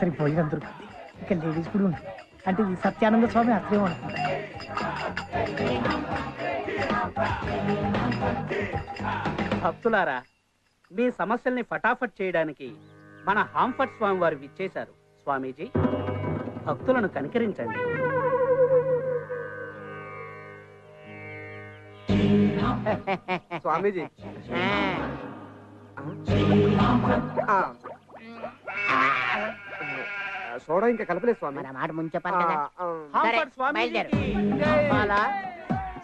సరిపోయిన దొరుకుతుంది. ఇక లేడీస్ కూడా ఉంటుంది. అంటే ఈ సత్యానంద స్వామి అట్లే ఉంటుంది. భక్తులారా, మీ సమస్యల్ని ఫటాఫట్ చేయడానికి మన హాంఫట్ స్వామి వారు విచ్చేశారు. స్వామీజీ, భక్తులను కనికరించండి. స్వామీజీ, సోడా ఇంకా కలపలేదు స్వామి. మాట ముందు చెప్పాలి కదా. హాంఫట్ స్వామీజీకి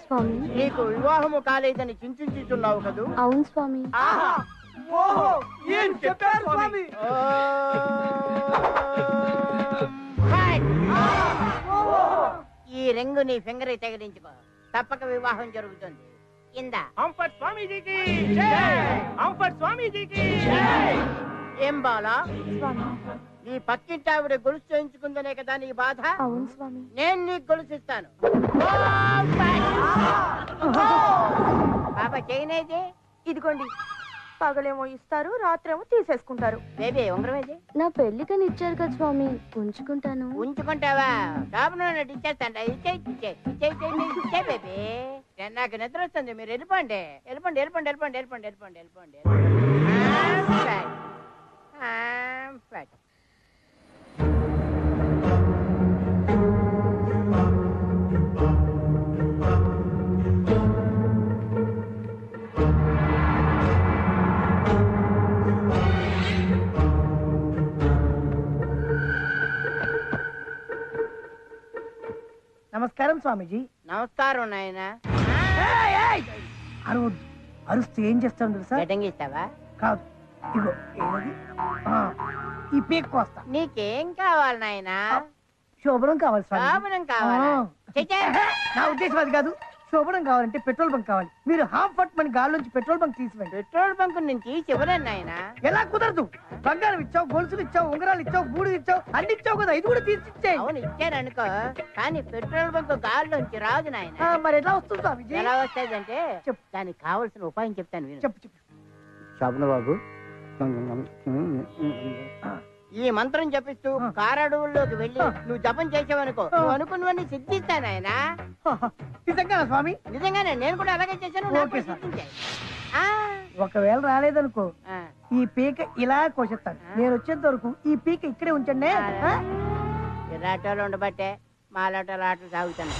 స్వామి, నీకు వివాహము కాలేదని చింతించుతున్నావు కదూ? అవును స్వామి. ఏం చెప్పారు స్వామి? ఈ రింగు నీ ఫింగర్ తగిలించుకో, తప్పక వివాహం జరుగుతుంది. ఇందా. హాంఫట్ స్వామీజీకి జై! హాంఫట్ స్వామీజీకి జై! ఏం బాలా, స్వామి. నీ పక్కింటి ఆవిడ గొలుసు చేయించుకుందనే కదా నీ బాధ? అవును స్వామి. నేను నీకు గొలుసిస్తాను. బాబా చేయనేది ఇదిగోండి, పగలేమో ఇస్తారు, రాత్రేమో తీసేసుకుంటారు. బేబీ ఉంగరం ఏది? నా పెళ్లికని ఇచ్చారు కదా స్వామి, ఉంచుకుంటాను. ఉంచుకుంటావా? షాపులో ఇచ్చేస్తాను. ఇచ్చే బేబీ. నాకు నిద్ర వస్తుంది, మీరు వెళ్ళిపోండి. వెళ్ళిపోండి వెళ్ళిపోండి వెళ్ళిపోండి వెళ్ళిపోండి వెళ్ళిపోండి వెళ్ళిపోండి. నమస్కారం స్వామీజీ. నమస్కారం నాయన. అరవద్దు, అరుస్తూ ఏం చేస్తాను తెలుసా? గడ్డంగిస్తావా? కాదు, ఇగో ఏది ఈ పీక్ కోస్తా. నీకేం కావాలి నాయనా? శోభనం కావాలి స్వామి. శోభనం కావాలా? నా ఉద్దేశం అది కాదు. శోభనం కావాలంటే పెట్రోల్ బంక్ కావాలి. మీరు హాంఫట్ మన గాల్లోంచి పెట్రోల్ బంక్ తీసివేయండి. పెట్రోల్ బంక్ నుంచి చివరన్నా నాయనా. ఎలా కుదరదు? బంగారం ఇచ్చావు, గొలుసులు ఇచ్చావు, ఉంగరాలు ఇచ్చావు, బూడి ఇచ్చావు, అన్ని ఇచ్చావు కదా, ఇది కూడా తీసిచ్చాయి. అవును ఇచ్చారనుకో, కానీ పెట్రోల్ బంక్ గాల్లోంచి రాదు నాయన. మరి ఎలా వస్తుంది స్వామిజీ? ఎలా వస్తాదంటే దానికి కావలసిన ఉపాయం చెప్తాను విను. చెప్పు చెప్పు. శోభన బాబు, ఈ మంత్రం జపిస్తూ కారడవుల్లోకి వెళ్ళి నువ్వు జపం చేసావనుకో, నువ్వు అనుకున్నవన్నీ సిద్ధిస్తాను ఆయన. నిజంగా స్వామి? నిజంగానే, నేను కూడా అలాగే చేశాను. Okay sir. ఒకవేళ రాలేదనుకో, ఈ పీక ఇలా కోసేస్తాను. నేను వచ్చేంత వరకు ఈ పీక ఇక్కడే ఉంచండి. ఇలాటోలు ఉండబట్టే మాలాటోలు ఆటలు సాగుతాను.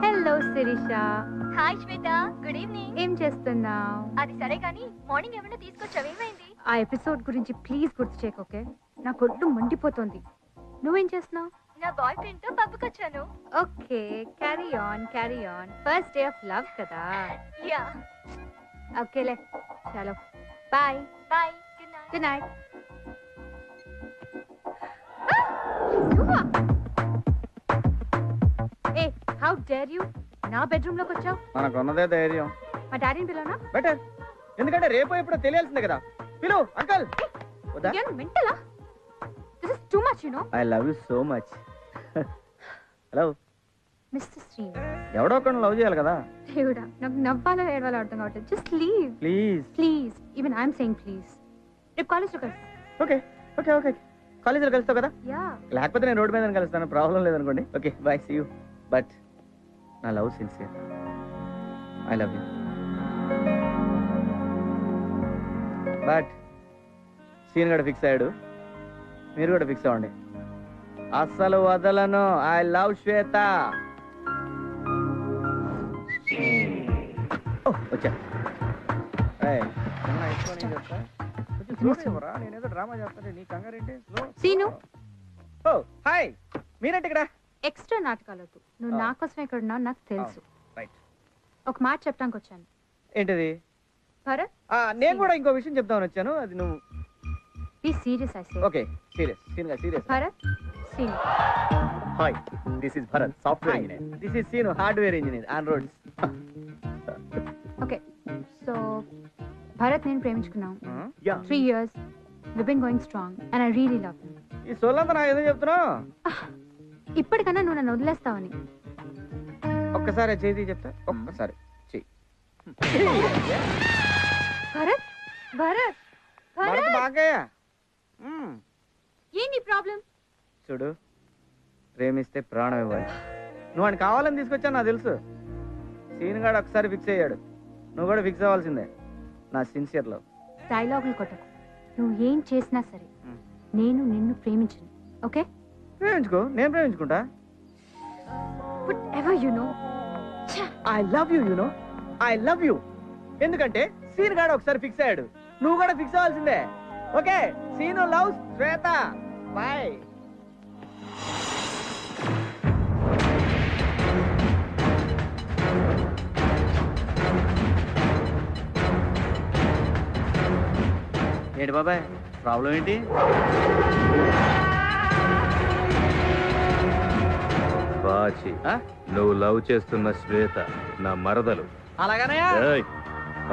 హలో శిరీష. హాయ్ శ్వేత, గుడ్ ఈవినింగ్. ఏం చేస్తున్నావు? అది సరే కానీ మార్నింగ్ ఏమైనా తీసుకొచ్చావు, ఏమైంది? ఆ ఎపిసోడ్ గురించి ప్లీజ్ గుర్తు చేయకు, ఓకే? నా కొట్టు మండిపోతుంది. నువ్వేం చేస్తున్నావు? నా బాయ్ ఫ్రెండ్ తో పబ్కి వచ్చాను. Okay, carry on carry on. First day of love కదా. యా. ఓకేలే, చలో bye. Bye. Good night. Good night. ఏ, హౌ డేర్ యూ? నా బెడ్రూమ్ లోకి వచ్చావు? మనకున్నదే ధైర్యం. మా డాడీని పిలవనా? బెటర్, ఎందుకంటే రేపు ఎప్పుడో తెలియాల్సిందే కదా. పిలు అంకల్. మెంటలా? This is too much, you know. I love you so much. Hello mister Srinu. ఎవడో ఒకరిని లవ్ చేయాలి కదా. దేవుడా, నాకు నవ్వాలో ఏడవాలో అర్థం కావట్లేదు. Just leave please. Please. Even I'm saying please. రేపు కాలేజ్లో కలుస్తాను. ఓకే ఓకే ఓకే, కాలేజీలో కలుస్తావు కదా. యా. లేకపోతే నేను రోడ్డు మీద కలుస్తాను, ప్రాబ్లం లేదనుకోండి. Okay bye, see you. But నా love sincere. I love you. But scene కూడా ఫిక్స్ అయ్యాడు, మీరు కూడా ఫిక్స్ అవ్వండి. అస్సలు వదలను. I love Shweta. వచ్చా నేనేదో డ్రామా చేస్తాను, నీ కంగారేంటి? సీను. ఓ హాయ్, మీరేంటి ఇక్కడ? ఎక్స్ట్రా నాటకాలు వద్దు. నువ్వు నా కోసమే ఇక్కడ ఉన్నావు నాకు తెలుసు. రైట్. ఒక మాట చెప్పడానికి వచ్చాను. ఏంటిది? భరత్, నేను కూడా ఇంకో విషయం చెప్తామని వచ్చాను, అది నువ్వు. Be serious I say. Okay serious, scene గా serious. Bharat, Seenu. Hi, this is Bharat, software engineer. This is Seenu, hardware engineer on roads. Okay, so Bharat నేను ప్రేమించుకున్నాం. 3 years. We've been going strong and I really love him. ఈ సోలంతా నాకు ఏదో చెప్తున్నావు. ఇప్పటికన్నా నువ్వు నన్ను వదిలేస్తావని. ఒక్కసారి చేతి చెప్తా, ఒక్కసారి చెయ్యి. భరత్, భరత్, భరత్ బాగయ్య ఏంటి ప్రాబ్లం? చూడు, ప్రేమిస్తే ప్రాణం ఇవ్వాలి. నువ్వు ఆయన కావాలని తీసుకొచ్చా నాకు తెలుసు. సీన్ గాడు ఒకసారి ఫిక్స్ అయ్యాడు, నువ్వు కూడా ఫిక్స్ అవ్వాల్సిందే. నా సిన్సియర్ లవ్. డైలాగులు కొట్టకు. నువ్వు ఏం చేసినా సరే నేను నిన్ను ప్రేమించను. ఓకే? ప్రేమించుకో, నేను ప్రేమించుకుంటా. Whatever you know. I love you, no I love you. ఎందుకంటే సీన్ గాడు ఒకసారి ఫిక్స్ అయ్యాడు, నువ్వు కూడా ఫిక్స్ అవ్వాల్సిందే. Okay? Seenu love Shweta. Bye. ఏంటి బాబాయ్, ప్రాబ్లం ఏంటి? బాచి, నువ్వు లవ్ చేస్తున్న శ్వేత నా మరదలు. అలాగనయా?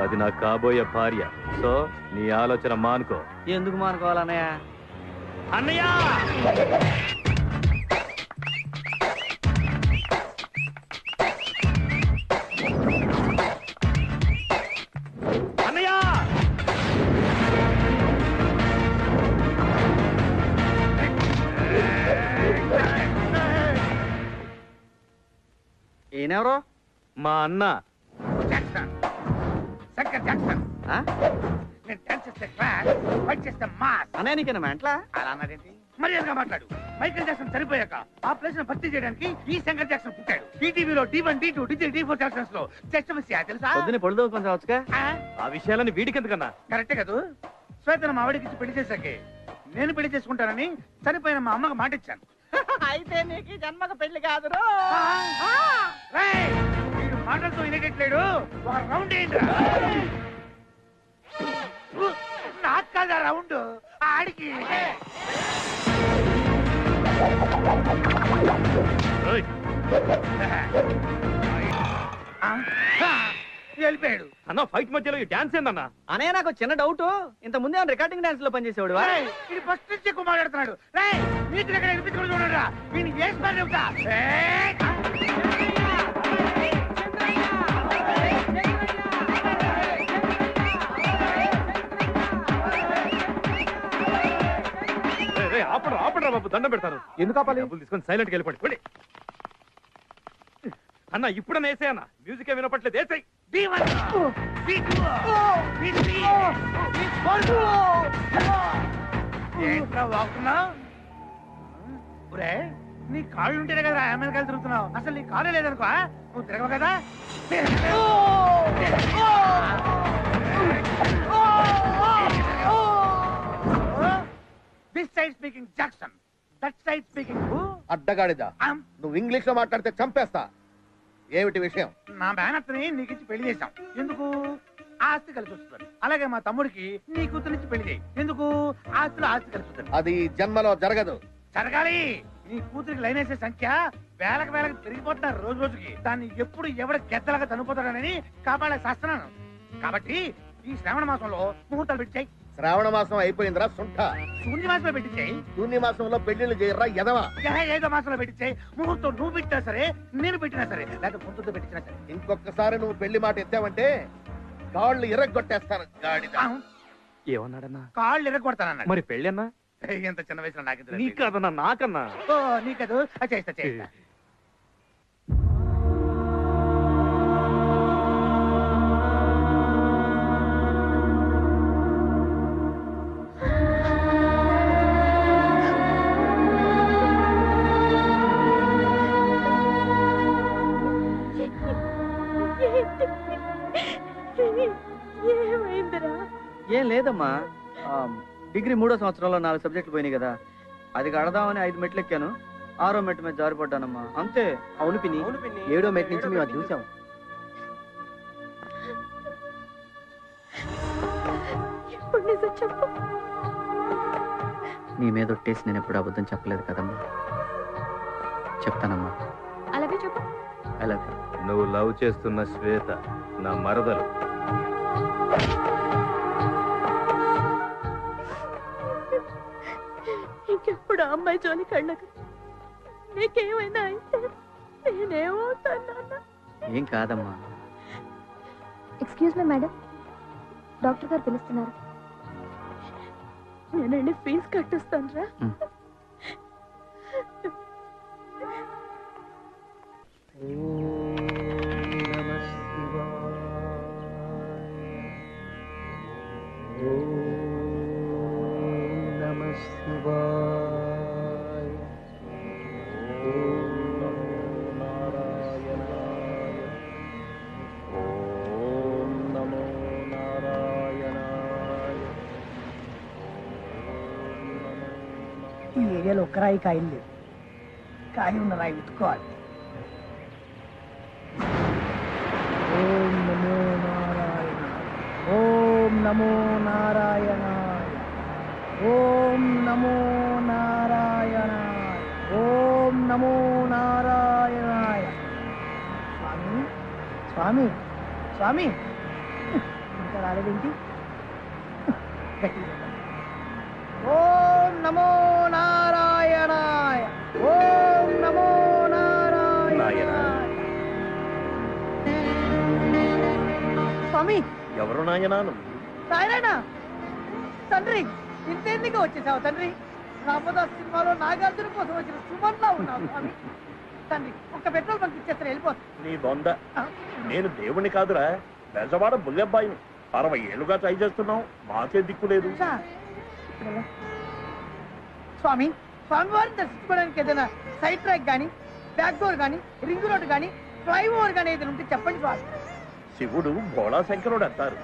అది నా కాబోయే భార్య. సో నీ ఆలోచన మానుకో. ఎందుకు మానుకోవాలన్నయ్య? అన్నయ్య! అన్నయ్య! ఈయనెవరో? మా అన్న. అన్నయ్య నీకేనా మెంట్లా? అలా అన్నారేంటి? మర్యాదగా మాట్లాడు. మైకేల్ జాక్సన్ చనిపోయాక ఆ ప్లేస్ ను భర్తీ చేయడానికి ఈ శంకర్ జాక్సన్ పుట్టాడు. టీటీవీలో D1, D2, D3, D4 Jackson's లో జస్ట్ మిస్ తెలుసా? పొద్దున్నే పొడుదు కొంచెం వచ్చుగా. ఆ విషయాలని వీడికెందుకన్నా? కరెక్టే కదా. శ్వేతను మా ఆవిడకి ఇచ్చి పెళ్లి చేశాకే నేను పెళ్లి చేసుకుంటానని చనిపోయిన మా అమ్మకు మాట ఇచ్చాను. అయితే నీకు ఈ జన్మకు పెళ్లి కాదురో. రేయ్, వీడు మాటలతో వినేటట్లేడు. ఒక రౌండ్ ఏంట్రా? నాకు కాదా రౌండ్, ఆడికి. వెళ్ళిపోయాడు. అన్న ఫైట్ మధ్యలో ఈ డాన్స్ ఏందన్నా? అనే నాకు చిన్న డౌట్, ఇంత ముందే రికార్డింగ్ డాన్స్ లో పనిచేసేవాడు. ఇది ఫస్ట్ నుంచి ఎక్కువ మాట్లాడుతున్నాడు. రేయ్, నీకు ఎక్కడ వినిపించుకుని చూడరా, వీడిని వేసి మరి చెప్తా. ఆపడరా బాబు, దండం పెడతాను. ఎందుకు ఆపాలి? డబ్బులు తీసుకొని సైలెంట్ గా వెళ్ళిపోండి. అన్న ఇప్పుడన్నా వేసే అన్న, మ్యూజిక్ ఏ వినపట్లేదు. వేసాయి. ఏంట్రా వాగుతున్నావు? నీ కాళ్ళు ఉంటేనే కదా అమెరికాలు తిరుగుతున్నావు. అసలు నీ కాళ్ళు లేదనుకో, నువ్వు తిరగవు కదా. This side speaking Jackson, that side speaking అడ్డగాడిదా. నువ్వు ఇంగ్లీష్ లో మాట్లాడితే చంపేస్తా. ఏమిటి విషయం? నా మేనత్తని నీకు ఇచ్చి పెళ్లి చేశాం. ఎందుకు? ఆస్తి కలిసి వస్తుంది. అలాగే మా తమ్ముడికి నీ కూతురిచ్చి పెళ్లి చేయి. ఎందుకు? ఆస్తిలో ఆస్తి కలిసి వస్తుంది. అది జన్మలో జరగదు. జరగాలి. నీ కూతురికి లైన్ వేసే సంఖ్య వేలకు వేలకు పెరిగిపోతున్నారు రోజు రోజుకి. దాన్ని ఎప్పుడు ఎవడ గెద్దలాగా చనిపోతాడని కాపాడే శాస్త్రాను. కాబట్టి ఈ శ్రావణ మాసంలో ముహూర్తాలు పెట్టాయి. శ్రావణ మాసం అయిపోయిందిరా సుంఠ. శూన్య మాసంలో పెట్టించాయి. శూన్య మాసంలో పెళ్లిళ్ళు చేయరా ఎదవా. ఏదో మాసంలో పెట్టించాయి. ముహూర్తం నువ్వు పెట్టినా సరే, నేను పెట్టినా సరే, లేకపోతే ముందుతో పెట్టించినా సరే. ఇంకొకసారి నువ్వు పెళ్లి మాట ఎత్తావంటే కాళ్ళు ఇరగొట్టేస్తాను. గాడిద. ఏమన్నాడన్నా? కాళ్ళు ఇరగొడతానన్నా. మరి పెళ్ళి అన్నా? ఎంత చిన్న వయసులో నాకు నీ కాదన్నా, నాకన్నా. నీకదు. చేస్తా చేస్తా. ఏం లేదమ్మా, డిగ్రీ 3వ సంవత్సరంలో 4 సబ్జెక్టులు పోయినాయి కదా, అది కడదామని 5 మెట్లు ఎక్కాను. 6వ మెట్టు మీద జారిపడ్డానమ్మా, అంతే. అవును పిన్ని, 7వ మెట్టు నుంచి మేము అది చూసాం. నీ మీద ఒట్టేసి నేను ఎప్పుడు అబద్ధం చెప్పలేదు కదమ్మా. చెప్తానమ్మా. అలాగే చెప్పు. అలాగే. నువ్వు లవ్ చేస్తున్న శ్వేత నా మరదలు. ఇంకెప్పుడు అమ్మాయి జోలికి వెళ్ళకు. నీకేమైనా అయితే నేనేమవుతాను? ఏం కాదమ్మా. ఎక్స్క్యూజ్ మీ మేడం, డాక్టర్ గారు పిలుస్తున్నారు. నేను వెళ్ళి ఫీజు కట్టొస్తాను రా. ఈ ఏరియాలో ఒక్క రాయి కాయలు లేదు, కాయి ఉన్న రాయి వెతుక్కోవాలి. ఓం నమో నారాయణ, ఓం నమో నారాయణాయ, ఓం నమో నారాయణాయ, ఓం నమో నారాయణాయ. స్వామి స్వామి స్వామి, ఇంకా రాలేదేంటి? గట్టిగా చెప్పండి. ఓం నమో నారాయణాయ, ఓం నమో నారాయణాయ. స్వామి ఎవరు నాయనాను? నారాయణ తండ్రి, ఇంతెందుకు వచ్చేసావు తండ్రి? రామదాస్ సినిమాలో నాగార్జున కోసం వచ్చిన సుమన్లా ఉన్నావు స్వామి. తండ్రి ఒక్క పెట్రోల్ బంక్ ఇచ్చేస్తారు, వెళ్ళిపోతా. నీ బొంద, నేను దేవుణ్ణి కాదురా, బెజవాడ బుల్లెబ్బాయిని. 60 ఏళ్ళుగా ట్రై చేస్తున్నావు, మాకే దిక్కు లేదు. స్వామి, స్వామివారిని దర్శించుకోవడానికి ఏదైనా సైడ్ ట్రాక్ కానీ, బ్యాక్ డోర్ కానీ, రింగ్ రోడ్ కానీ, ఫ్లైఓవర్ కానీ ఏదైనా ఉంటే చెప్పండి స్వామి. శివుడు భోళా శంకరుడు అంటారు.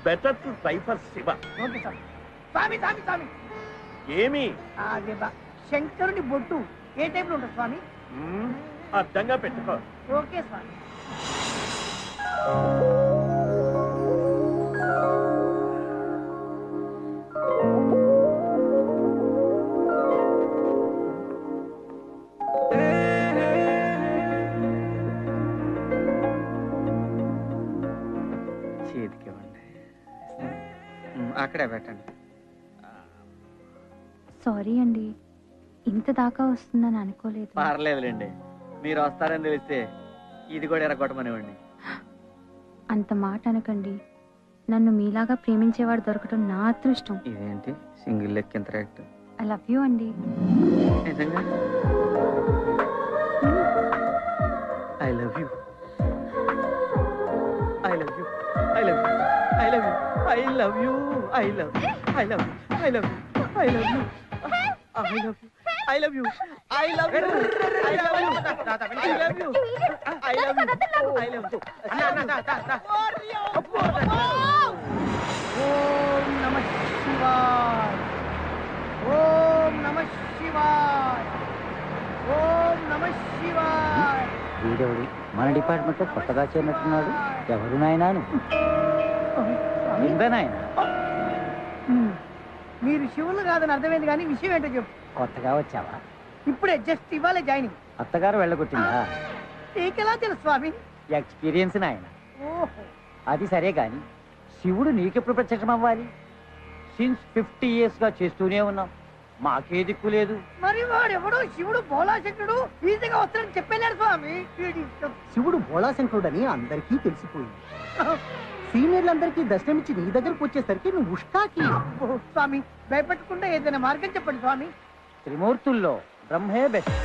Better to try for Shiva. Okay స్వామి. స్వామి స్వామి స్వామి, ఏమి అదే శంకరుని బొట్టు ఏ టైప్ లో ఉంటుంది స్వామి? అర్థంగా పెట్టుకో. ఓకే స్వామి. చేతికి ఇవ్వండి, అక్కడే పెట్టండి. సారీ అండి, ఇంత దాకా వస్తుందని అనుకోలేదు. పర్లేదులేండి, మీరు వస్తారని తెలిస్తే ఇది కూడా ఎరగొట్టమనివ్వండి. అంత మాట అనకండి. నన్ను మీలాగా ప్రేమించేవాడు దొరకటం నా అదృష్టం. ఇదేంటి సింగిల్ లెక్క ఇంత రేట్? ఐ లవ్ యూ అండి. నిజంగా I love you, I love you, I love you, I love you, I love you, I love you, I love you, I love you, I love you, I love you, I love you, I love you, I love you, I love you, I love you, I love you. ఓం నమః శివాయ, ఓం నమః శివాయ, ఓం నమః శివాయ. వీడెవడు మన department లో కొత్తగా చేరినట్టున్నాడు? ఎవరు నాయనా? నాయన మీరు శివులు కాదని అర్థమైంది, కానీ విషయం ఏంటో చెప్పు. కొత్తగా వచ్చావా? ఇప్పుడే జస్ట్ ఇవాళ జాయినింగ్. అత్తగారు వెళ్ళగొట్టిందా? నీకెలా తెలుసు స్వామి? ఎక్స్పీరియన్స్ నాయన. ఓహో, అది సరే గాని శివుడు నీకెప్పుడు ప్రత్యక్షం అవ్వాలి? సిన్స్ 50 years గా చేస్తూనే ఉన్నాం, మాకే దిక్కు లేదు. మరి వాడెవడో శివుడు భోళాశంకరుడు ఈజీగా వస్తాడని చెప్పలేడు స్వామి. శివుడు భోళాశంకరుడని అందరికీ తెలిసిపోయింది. సీనియర్లందరికీ దర్శనమిచ్చి నీ దగ్గరకు వచ్చేసరికి నువ్వు ఉష్కాకి. స్వామి భయపెట్టకుండా ఏదైనా మార్గం చెప్పండి స్వామి. త్రిమూర్తుల్లో బ్రహ్మే బెస్ట్.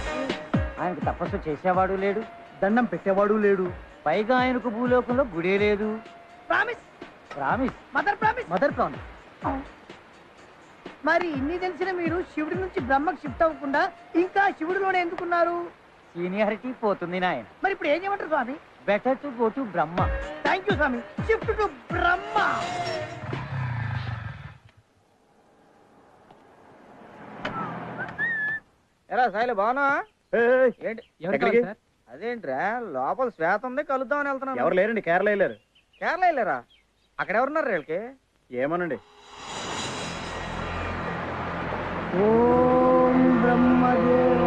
ఆయనకు తపస్సు చేసేవాడు లేడు, దండం పెట్టేవాడు లేడు, పైగా ఆయనకు భూలోకంలో గుడే లేదు. Promise promise, mother promise, mother promise. మరి ఇన్ని తెలిసిన మీరు శివుడి నుంచి బ్రహ్మకు షిఫ్ట్ అవ్వకుండా ఇంకా శివుడిలోనే ఎందుకున్నారు? సీనియారిటీ పోతుంది నాయన. మరి ఇప్పుడు ఏం చేయమంటారు స్వామి? Better to go to Brahma. Thank you స్వామి. Shift to Brahma. ఎలా సాయిలు బాగున్నా? ఏంటి ఎక్కడికి? అదేంట్రా లోపల శ్వేత ఉంది, కలుద్దామని వెళ్తున్నాను. ఎవరు లేరండి, కేరళ వెళ్ళారు. కేరళ వెళ్ళారా? అక్కడ ఎవరున్నారు వీళ్ళకి? ఏమోనండి. ఓం బ్రహ్మదేవ